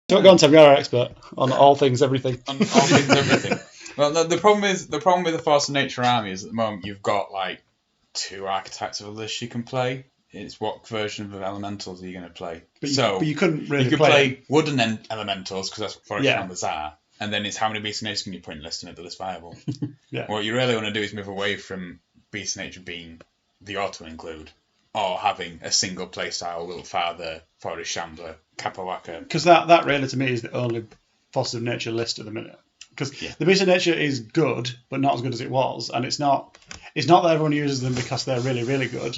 Go on, Tom. You're our expert on all things, everything. On all things, everything. Well, the problem with the Force of Nature army is at the moment you've got like 2 archetypes of a list you can play. It's what version of elementals are you going to play? But you couldn't really you could play wooden elementals because that's what forest Yeah. rounders are. And then it's how many beasts of nature can you put in the list to make the list viable. Yeah. What you really want to do is move away from beasts of nature being the auto include, or having a single playstyle Little Father, Forest Shambler, Kapawaka. Because that really to me is the only Forces of Nature list at the minute. Because the Beast of Nature is good, but not as good as it was, and it's not that everyone uses them because they're really, really good.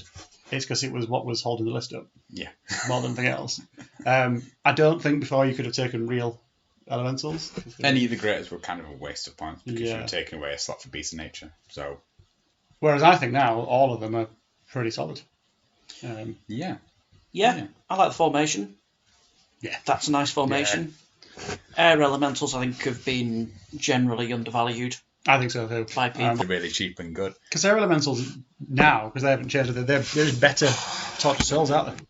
It's because it was what was holding the list up. Yeah. More than anything else. I don't think before you could have taken real elementals. Any of the greatest were kind of a waste of points because Yeah. you were taking away a slot for Beast of Nature. So. Whereas I think now all of them are pretty solid. Yeah. I like the formation. Yeah. That's a nice formation. Air elementals, I think, have been generally undervalued I think so too. by people. They're really cheap and good. Because they're elementals now, because they haven't changed it, they're just better Torch of Souls, aren't they?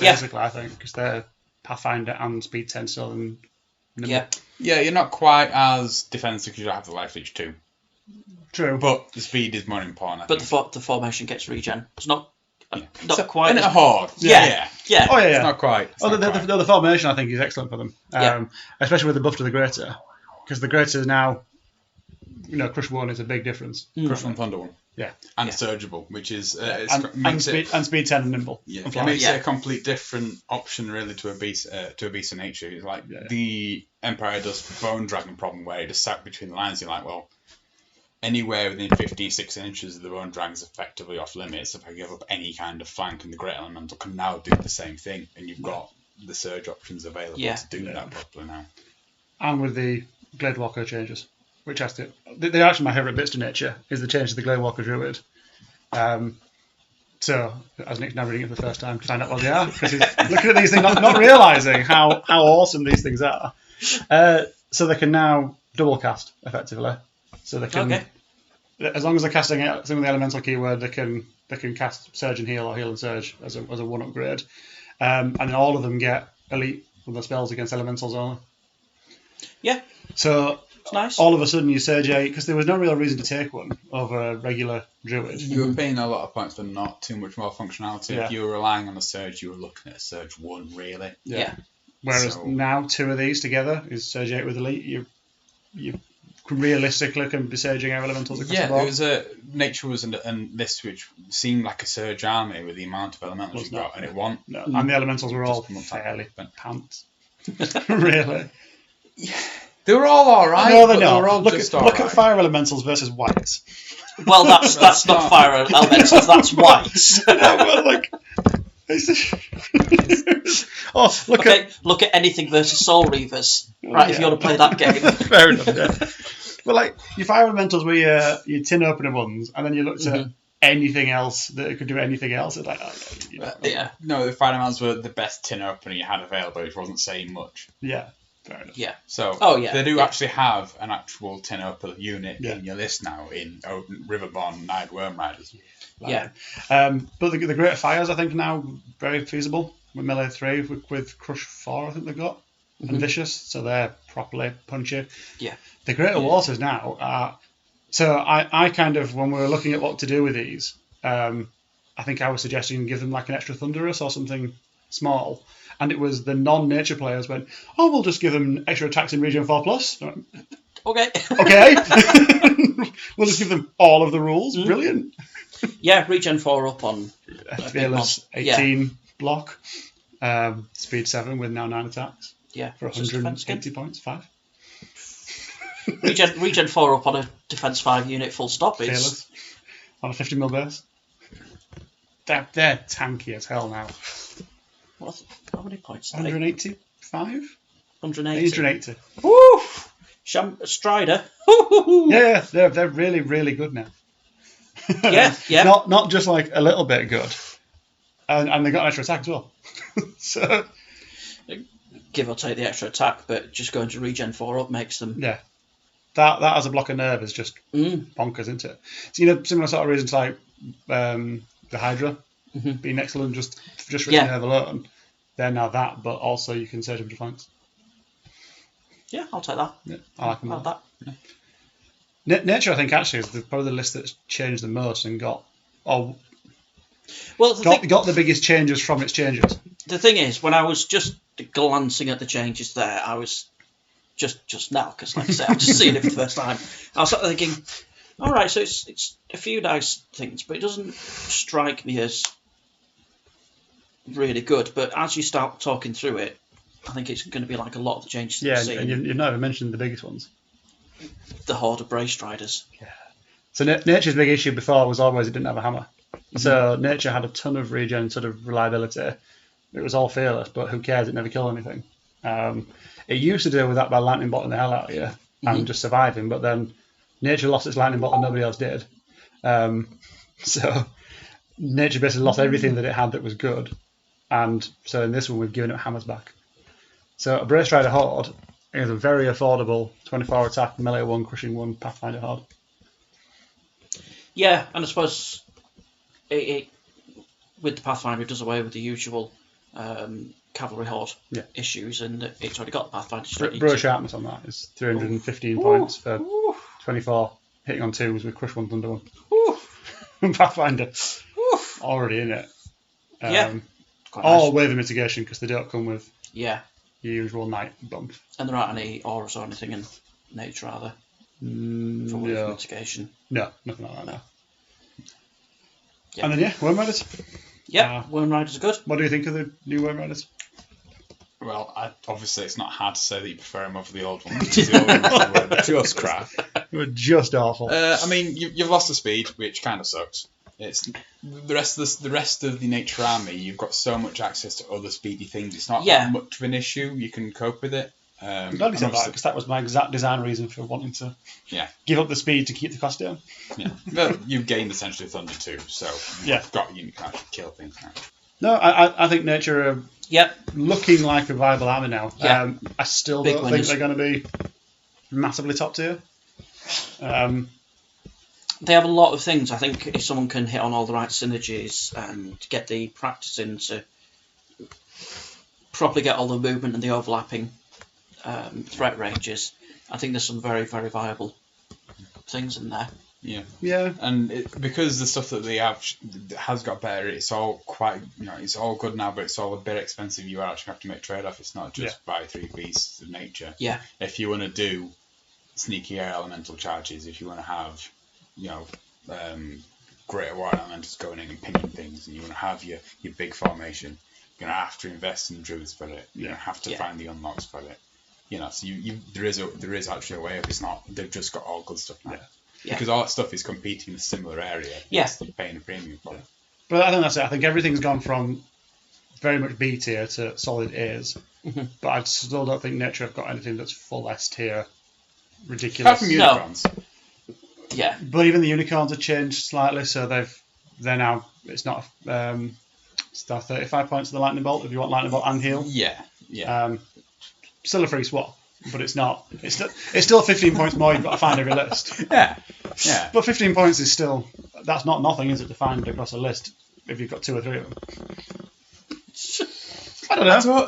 Yeah. Basically, I think, because they're Pathfinder and Speed 10 still. And Yeah. Yeah, you're not quite as defensive because you have the life leech too. True. But the speed is more important, I But think. the formation gets regen. It's not So, quite. in as- a horde. Yeah. Yeah. Oh, yeah, It's yeah. not quite. It's not quite. The formation, I think, is excellent for them. Yeah. Especially with the buff to the Greater. Because the Greater now, Crush 1 is a big difference. Crush 1 Thunder 1. Yeah. And Surgeable, which is... And speed 10 and Nimble. Yeah, And it fly. makes it a complete different option, really, to a beast of nature. It's like the Empire does Bone Dragon problem, where it just sat between the lines. You're like, well, anywhere within 15, 16 inches of the Bone Dragon is effectively off limits. If I give up any kind of flank, and the Great Elemental can now do the same thing, and you've got the surge options available to do that properly now. And with the Gladewalker changes, which has to... They're actually my favourite bits to nature, is the change to the Gladewalker Druid. So, as Nick's now reading it for the first time to find out what they are, because he's looking at these things, not realising how awesome these things are. So they can now double cast, effectively. So they can... Okay. As long as they're casting some of the elemental keyword, they can cast Surge and Heal or Heal and Surge as a one upgrade. And then all of them get elite with the spells against elementals only. Yeah. So It's nice. all of a sudden you Surge 8, because there was no real reason to take one over a regular Druid. You were paying a lot of points for not too much more functionality. Yeah. If you were relying on a Surge, you were looking at a Surge 1, really. Yeah. Whereas So- now 2 of these together is Surge 8 with elite. You realistically can be surging our elementals across the board. It was nature was and this which seemed like a surge army with the amount of elementals you got, and it won. No, and the elementals were all Just come up fairly top. pants. Really? They were all right. No, but they're they not. were all Look just at alright. fire elementals versus whites. Well, that's not fire elementals. That's whites. Well, like, oh, Look at anything versus Soul Reavers. Right, if you want to play that game. Fair enough, yeah. But like, your fire elementals were your tin opener ones, and then you looked at anything else that could do anything else. It's like, Yeah. No, the fire elementals were the best tin opener you had available, which wasn't saying much. yeah, fair enough. Yeah. So they do actually have an actual tin opener unit in your list now in Riverborn Night Worm Riders. Yeah. But the Greater Fires, I think, are now very feasible with melee 3, with Crush 4, I think they've got, and Vicious, so they're properly punchy. Yeah. The Greater Waters now are... So I kind of, when we were looking at what to do with these, I think I was suggesting give them like an extra Thunderous or something small. And it was the non-nature players went, oh, we'll just give them extra attacks in Region 4+. Okay. Okay. We'll just give them all of the rules. Brilliant. Yeah, regen 4 up on Fearless 18 block. Speed 7 with now 9 attacks. Yeah. For Just defense 180 points. 5. Regen 4 up on a defense 5 unit full stop is... Fearless. On a 50 mil base. They're tanky as hell now. How many points? 185? 180. 180. Woo! Strider. Yeah, they're really, really good now. Yeah. Not just like a little bit good. And they got an extra attack as well. So Give or take the extra attack, but just going to regen 4 up makes them... yeah. That as a block of nerve is just bonkers, isn't it? So, similar sort of reasons like the Hydra being excellent just for nerve alone. They're now that, but also you can surge them to flanks. Yeah, I'll take that. Yeah, I like them I'll all. have that. Nature, I think, actually is probably the list that's changed the most and got Well, got the biggest changes from its changes. The thing is, when I was just glancing at the changes there, I was just now, because like I said, I've just seen it for the first time. I was sort of thinking, all right, so it's a few nice things, but it doesn't strike me as really good. But as you start talking through it, I think it's going to be like a lot of the changes that Yeah, we've seen. and you've not even mentioned the biggest ones. The Horde of Brace Riders. Yeah. So Nature's big issue before was always it didn't have a hammer. So Nature had a ton of regen sort of reliability. It was all fearless, but who cares? It never killed anything. It used to deal with that by lightning bolting the hell out of you and just surviving, but then Nature lost its lightning bolt and nobody else did. So Nature basically lost everything that it had that was good. And so in this one, we've given it hammers back. So a Brace Rider Horde is a very affordable 24 attack, melee 1, crushing 1, Pathfinder Horde. Yeah, and I suppose it with the Pathfinder, it does away with the usual cavalry horde issues, and it's already got the Pathfinder. Bro sharpness on that is 315 points for 24 hitting on 2s with crush 1, thunder 1. Pathfinder already in it. Or wave of mitigation because they don't come with your usual night bump. And there aren't any auras or anything in Nature, are there? For wave of mitigation. No, nothing like that now. Yeah. And then Worm Riders. Yeah, Worm Riders are good. What do you think of the new Worm Riders? Well, obviously it's not hard to say that you prefer them over the old ones. The old ones were just crap. They were just awful. I mean, you've lost the speed, which kind of sucks. It's the rest of the Nature army. You've got so much access to other speedy things. It's not that much of an issue. You can cope with it. I'm glad you said that because that was my exact design reason for wanting to give up the speed to keep the cost down. Yeah, well, you've gained essentially Thunder too, so you've got you can actually kill things now. No, I think Nature are looking like a viable army now. Yeah. I still don't think they're going to be massively top tier. They have a lot of things. I think if someone can hit on all the right synergies and get the practice in to properly get all the movement and the overlapping threat ranges, I think there's some very, very viable things in there. Yeah. And because the stuff that they have has got better, it's all quite, it's all good now, but it's all a bit expensive. You actually have to make trade-off. It's not just buy 3 beasts of Nature. Yeah. If you want to do sneaky air elemental charges, if you want to have, greater water elementals going in and pinging things, and you want to have your big formation, you're going to have to invest in druids for it. You're going to have to find the unlocks for it. So there is actually a way of. It's not they've just got all good stuff now. Yeah. Because all that stuff is competing in a similar area. Yeah. You're paying a premium for it. But I think that's it. I think everything's gone from very much B tier to solid A's. Mm-hmm. But I still don't think Nature have got anything that's full S tier. Ridiculous. Apart from unicorns. Yeah. But even the unicorns have changed slightly, so they're now it's not it's now 35 points to the lightning bolt if you want lightning bolt and heal. Yeah. Still a free swap, but it's not. It's still 15 points more. You've got to find every list. Yeah. But 15 points is still that's not nothing, is it? To find across a list if you've got 2 or 3 of them. I don't know.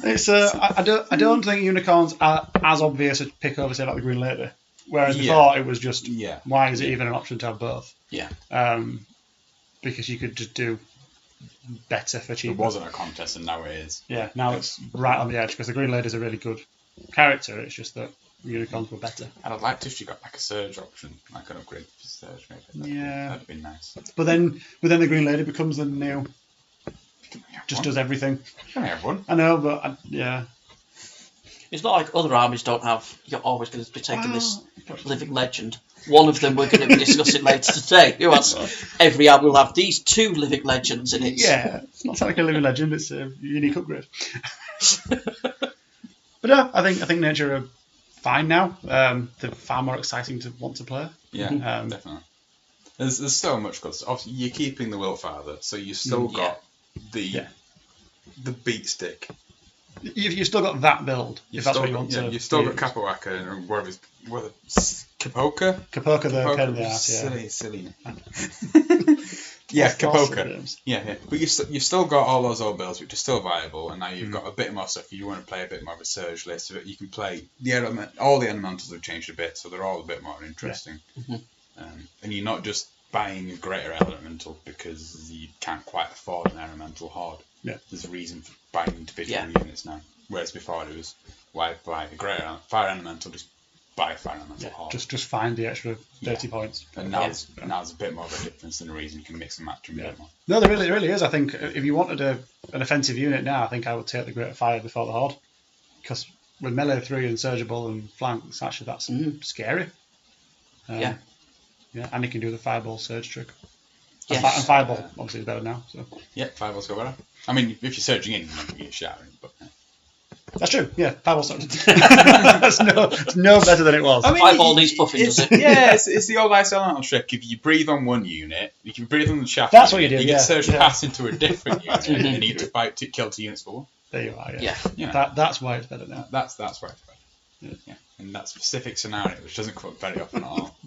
It's I don't think unicorns are as obvious a pick over say like the Green Lady. Whereas before it was just why is it even an option to have both? Yeah. Because you could just do better for cheaper. It wasn't a contest and now it is. Yeah, now it's right on the edge because the Green Lady's a really good character. It's just that unicorns were better. And I'd liked if she got like a surge option, like an upgrade for surge maybe. That'd be nice. But then the Green Lady becomes the new. Just does everything. Can I have one? I know, but yeah. It's not like other armies don't have. You're always going to be taking this living legend. One of them we're going to be discussing later today. Every army will have these 2 living legends in it. Yeah, it's not like a living legend. It's a unique upgrade. But yeah, I think Nature are fine now. They're far more exciting to want to play. Yeah, definitely. There's so much good stuff. Obviously, you're keeping the Willfather, so you've still got the beat stick. You've still got that build, if that's what you want to. You've still got Kapowaka and whether Kapoka? Kapoka the pen in the ass, silly. Yeah, All three Capoca. names. Yeah. But you've still got all those old builds, which are still viable, and now you've got a bit more stuff. You want to play a bit more of a surge list, so that you can play all the elementals have changed a bit, so they're all a bit more interesting. Yeah. And you're not just buying a greater elemental because you can't quite afford an elemental horde. Yeah. There's a reason for buying individual units now, whereas before it was why buy a greater fire elemental, just buy a fire elemental horde. Just find the extra 30 points. And now there's a bit more of a difference in the reason you can mix and match them a bit more. No, there really is. I think if you wanted an offensive unit now, I think I would take the Greater Fire before the Horde. Because with melee 3 and surgible and flanks, actually that's scary. Yeah, and you can do the Fireball Surge trick. Yes. And Fireball obviously is better now. So. Yeah, Fireball's go better. I mean, if you're surging in, you're not going to get showering, but... That's true. Yeah, Fireball Surge. It's no better than it was. I mean, Fireball needs puffing, does it? Yeah, it's the old ice elemental trick. If you breathe on one unit, you can breathe on the shaft. That's what you do. You get surge pass into a different unit, and you need to fight to kill 2 units for one. There you are. Yeah. That's why it's better now. That's why it's better. Yeah. In that specific scenario, which doesn't come up very often at all.